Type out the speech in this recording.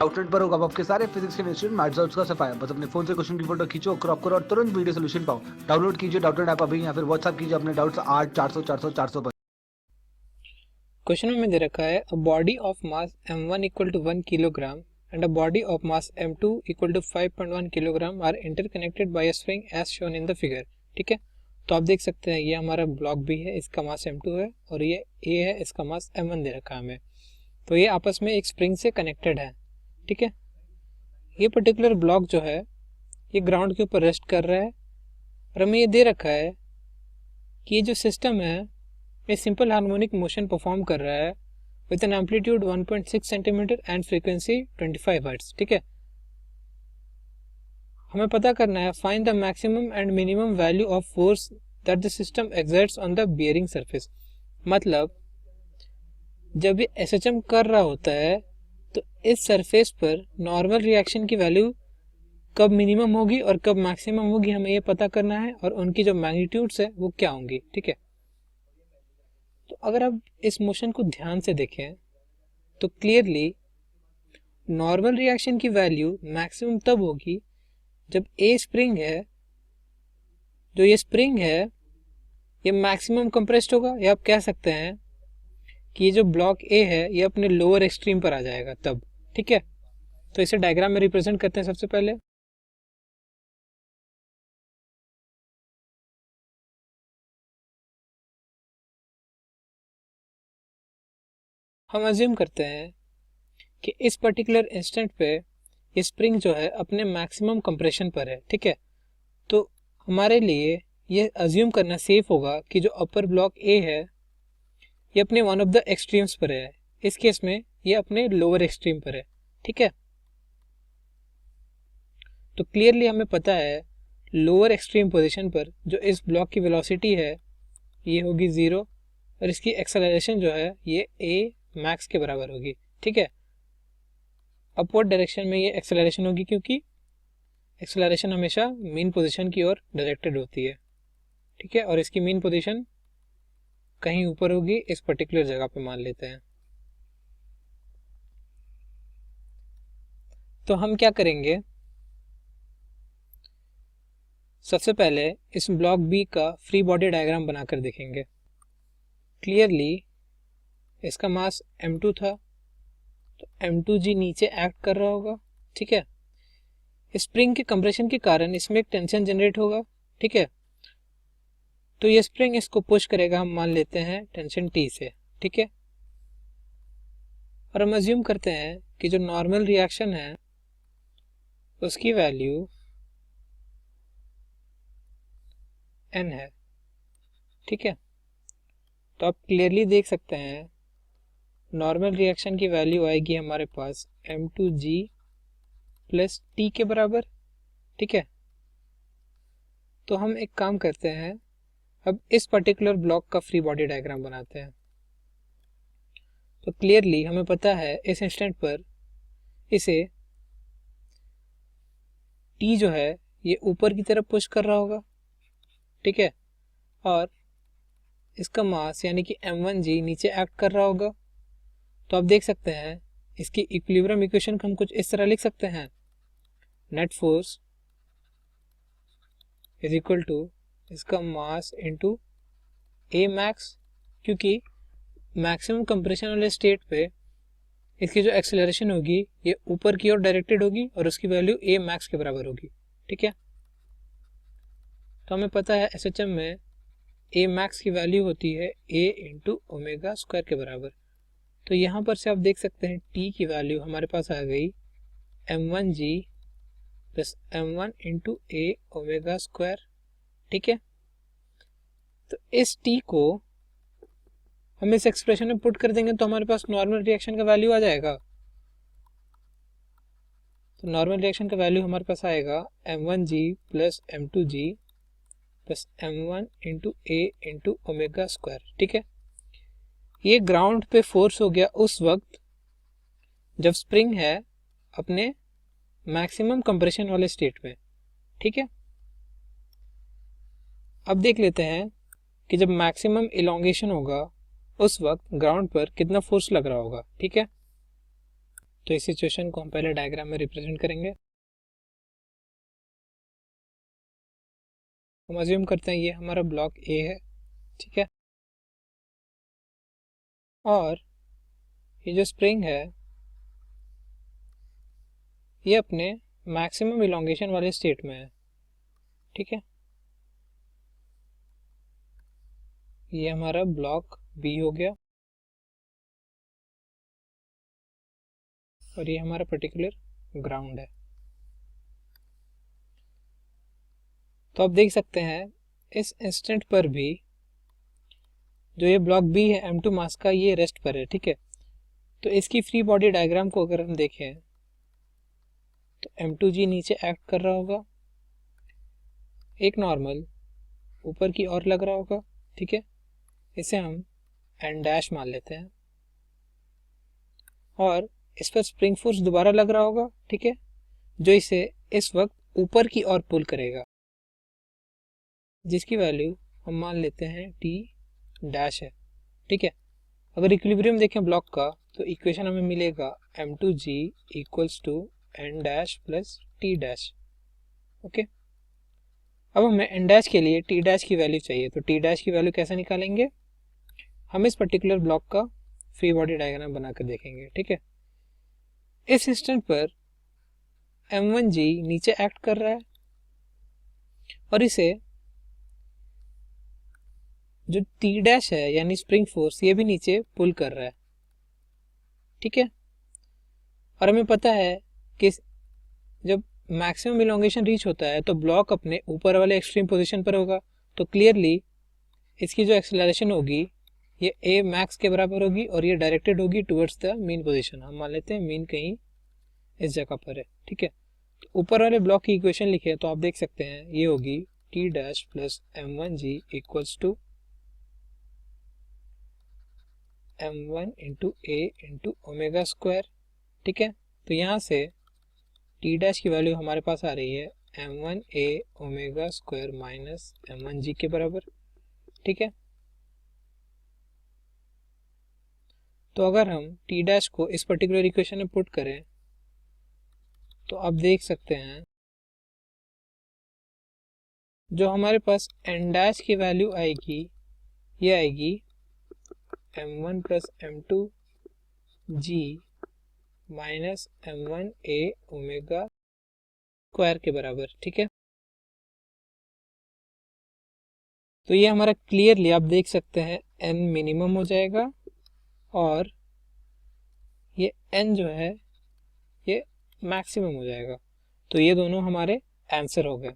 Outlet पर होगा आपके सारे फिजिक्स के इंस्टीट्यूट मैथ्स और उसका सफाया। बस अपने फोन से क्वेश्चन की फोटो खींचो, क्रॉप करो और तुरंत वीडियो सोल्यूशन पाओ। डाउनलोड कीजिए डाउटनेट ऐप अभी या फिर व्हाट्सएप कीजिए अपने डाउट्स 8 400 400 400 पर। क्वेश्चन में दे रखा है a body of mass m1 equal to 1 kilogram and a body of mass m2 equal to 5.1 kilogram are interconnected by a spring as shown in the figure. ठीक है, तो आप देख सकते हैं ये हमारा ब्लॉक बी है, इसका मास m2 है और ये a है, इसका मास m1 दे रखा है हमें। तो ये आपस में एक स्प्रिंग से कनेक्टेड है। ठीक है, ये पर्टिकुलर ब्लॉक जो है ये ग्राउंड के ऊपर रेस्ट कर रहा है और हमें ये दे रखा है कि ये जो सिस्टम है ये सिंपल हार्मोनिक मोशन परफॉर्म कर रहा है with an amplitude 1.6 centimetre and frequency 25 hertz. ठीक है, हमें पता करना है find the maximum and minimum value of force that the system exerts on the bearing surface. मतलब जब ये एसएचएम कर रहा होता है तो इस सरफेस पर नॉर्मल रिएक्शन की वैल्यू कब मिनिमम होगी और कब मैक्सिमम होगी, हमें ये पता करना है और उनकी जो मैग्नीट्यूड्स है वो क्या होंगी। ठीक है, तो अगर आप इस मोशन को ध्यान से देखें तो क्लियरली नॉर्मल रिएक्शन की वैल्यू मैक्सिमम तब होगी जब ए स्प्रिंग है, जो ये स्प्रिंग है ये मैक्सिमम कंप्रेस्ड होगा, या आप कह सकते हैं कि ये जो ब्लॉक ए है ये अपने लोअर एक्सट्रीम पर आ जाएगा तब। ठीक है, तो इसे डायग्राम में रिप्रेजेंट करते हैं। सबसे पहले हम अज्यूम करते हैं कि इस पर्टिकुलर इंस्टेंट पे ये स्प्रिंग जो है अपने मैक्सिमम कंप्रेशन पर है। ठीक है, तो हमारे लिए ये अज्यूम करना सेफ होगा कि जो अपर ब्लॉक ए है ये अपने वन ऑफ द एक्सट्रीम्स पर है। इस केस में ये अपने लोअर एक्सट्रीम पर है। ठीक है, तो क्लियरली हमें पता है लोअर एक्सट्रीम पोजीशन पर जो इस ब्लॉक की वेलोसिटी है ये होगी 0 और इसकी एक्सेलरेशन जो है ये ए मैक्स के बराबर होगी। ठीक है, अपवर्ड डायरेक्शन में ये एक्सेलरेशन होगी क्योंकि एक्सेलरेशन हमेशा मीन पोजीशन की ओर डायरेक्टेड होती है। ठीक है, और इसकी मीन पोजीशन कहीं ऊपर होगी, इस पर्टिकुलर जगह पे मान लेते हैं। तो हम क्या करेंगे, सबसे पहले इस ब्लॉक बी का फ्री बॉडी डायग्राम बनाकर देखेंगे। क्लियरली इसका मास m2 था तो m2g नीचे एक्ट कर रहा होगा। ठीक है, स्प्रिंग के कंप्रेशन के कारण इसमें एक टेंशन जनरेट होगा। ठीक है, तो ये स्प्रिंग इसको पुश करेगा, हम मान लेते हैं टेंशन T से। ठीक है, और हम अज्यूम करते हैं कि जो नॉर्मल रिएक्शन है उसकी वैल्यू n है। ठीक है, तो आप क्लियरली देख सकते हैं नॉर्मल रिएक्शन की वैल्यू आएगी हमारे पास m2g प्लस T के बराबर। ठीक है, तो हम एक काम करते हैं, अब इस पर्टिकुलर ब्लॉक का फ्री बॉडी डायग्राम बनाते हैं। तो क्लियरली हमें पता है इस इंस्टेंट पर इसे T जो है ये ऊपर की तरफ पुश कर रहा होगा। ठीक है, और इसका मास यानी कि m1g नीचे एक्ट कर रहा होगा। तो आप देख सकते हैं इसकी इक्विलिब्रियम इक्वेशन को हम कुछ इस तरह लिख सकते हैं, net force is equal to इसका मास इनटू ए मैक्स, क्योंकि मैक्सिमम कंप्रेशन वाले स्टेट पे इसकी जो एक्सेलरेशन होगी ये ऊपर की ओर डायरेक्टेड होगी और उसकी वैल्यू ए मैक्स के बराबर होगी। ठीक है, तो हमें पता है एसएचएम में ए मैक्स की वैल्यू होती है ए इंटू ओमेगा स्क्वायर के बराबर। तो यहाँ पर से आप देख सकते हैं टी की वैल्यू हमारे पास आ गई m1g प्लस m1 इंटू ए ओमेगा स्क्वायर। ठीक है, तो इस टी को हम इस एक्सप्रेशन में पुट कर देंगे तो हमारे पास नॉर्मल रिएक्शन का वैल्यू आ जाएगा। तो नॉर्मल रिएक्शन का वैल्यू हमारे पास आएगा m1g plus m2g plus m1 into A into omega square. ठीक है, ये ग्राउंड पे फोर्स हो गया उस वक्त जब स्प्रिंग है अपने मैक्सिमम कंप्रेशन वाले स्टेट में। ठीक है, अब देख लेते हैं कि जब मैक्सिमम इलोंगेशन होगा उस वक्त ग्राउंड पर कितना फोर्स लग रहा होगा। ठीक है, तो इस सिचुएशन को हम पहले डायग्राम में रिप्रेजेंट करेंगे। हम अज्यूम करते हैं ये हमारा ब्लॉक ए है, ठीक है, और ये जो स्प्रिंग है ये अपने मैक्सिमम इलोंगेशन वाले स्टेट में है, ठीक है। ये हमारा ब्लॉक बी हो गया और ये हमारा पर्टिकुलर ग्राउंड है। तो आप देख सकते हैं इस इंस्टेंट पर भी जो ये ब्लॉक बी है M2 मास का, ये रेस्ट पर है, ठीक है। तो इसकी फ्री बॉडी डायग्राम को अगर हम देखें तो M2G नीचे एक्ट कर रहा होगा, एक नॉर्मल ऊपर की ओर लग रहा होगा, ठीक है। इसे हम N डैश मान लेते हैं और इस पर स्प्रिंग फोर्स दोबारा लग रहा होगा, ठीक है, जो इसे इस वक्त ऊपर की ओर पुल करेगा, जिसकी वैल्यू हम मान लेते हैं T डैश है, ठीक है। अगर इक्विलिब्रियम देखें ब्लॉक का तो इक्वेशन हमें मिलेगा M2G equals to N dash plus T dash, okay. अब हमें N डैश के लिए T डैश की वैल्यू चाहिए, तो T डैश की वैल्यू कैसे निकालेंगे, हम इस पर्टिकुलर ब्लॉक का फ्री बॉडी डायग्राम बनाकर देखेंगे, ठीक है। इस इंस्टेंट पर M1G नीचे एक्ट कर रहा है और इसे जो T डैश है यानी स्प्रिंग फोर्स ये भी नीचे पुल कर रहा है, ठीक है। और हमें पता है कि जब मैक्सिमम इलोंगेशन रीच होता है तो ब्लॉक अपने ऊपर वाले एक्सट्रीम पोजीशन पर होगा, तो क्लियरली इसकी जो एक्सेलरेशन होगी ये a मैक्स के बराबर होगी और ये डायरेक्टेड होगी टुवर्ड्स द मीन पोजीशन। हम मान लेते हैं मीन कहीं इस जगह पर है, ठीक है। तो ऊपर वाले ब्लॉक की इक्वेशन लिखे तो आप देख सकते हैं ये होगी T dash plus M1G equals to M1 into A into omega square, ठीक है। तो यहाँ से T डैश की वैल्यू हमारे पास आ रही है M1A omega square minus M1G के बराबर, ठीक है। तो अगर हम T डैश को इस पर्टिकुलर इक्वेशन में पुट करें तो आप देख सकते हैं जो हमारे पास N डैश की वैल्यू आएगी ये आएगी M1 plus M2G minus M1A omega square के बराबर, ठीक है। तो ये हमारा क्लियरली आप देख सकते हैं N मिनिमम हो जाएगा और ये N जो है ये मैक्सिमम हो जाएगा। तो ये दोनों हमारे आंसर हो गए।